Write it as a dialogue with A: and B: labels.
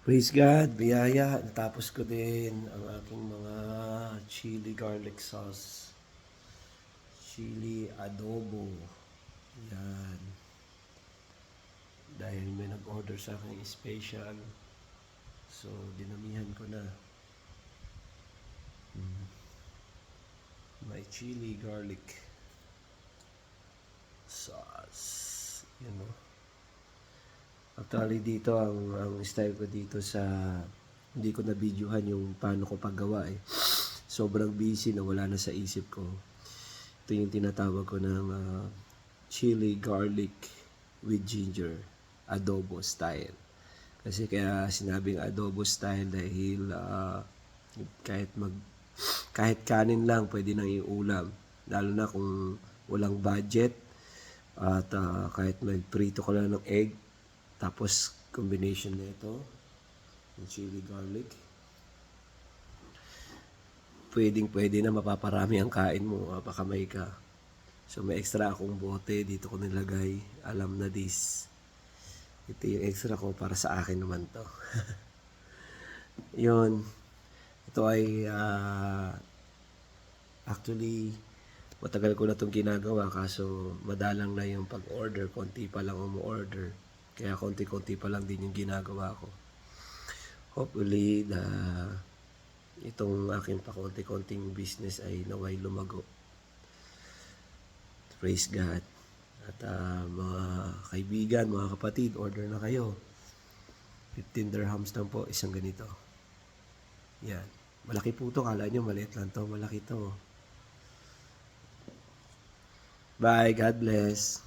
A: Praise God, biyaya. Natapos ko din ang aking mga chili garlic sauce. Chili adobo. Yan. Dahil may nag-order sa akin special. So, dinamihan ko na. May chili garlic sauce. Yan o. Actually dito, ang style ko dito sa hindi ko na videohan yung paano ko paggawa eh. Sobrang busy na wala na sa isip ko. Ito yung tinatawag ko ng chili garlic with ginger adobo style. Kasi kaya sinabing adobo style dahil kahit kanin lang pwede nang iulam. Lalo na kung walang budget at kahit magprito ka lang ng egg tapos combination nito ng chili garlic, pwede na mapaparami ang kain mo, mapakamay ka. So may extra akong bote dito ko nilagay, alam na this. Ito yung extra ko para sa akin naman to. Yun, ito ay actually matagal ko na itong ginagawa kaso madalang na yung pag-order, konti pa lang umu-order. Kaya konti-konti pa lang din yung ginagawa ko. Hopefully na itong aking pakonti-konting business ay naway lumago. Praise God. At mga kaibigan, mga kapatid, order na kayo. 15 dirhams lang po, isang ganito. Yan. Malaki po ito. Kala nyo maliit lang to. Malaki to. Bye. God bless.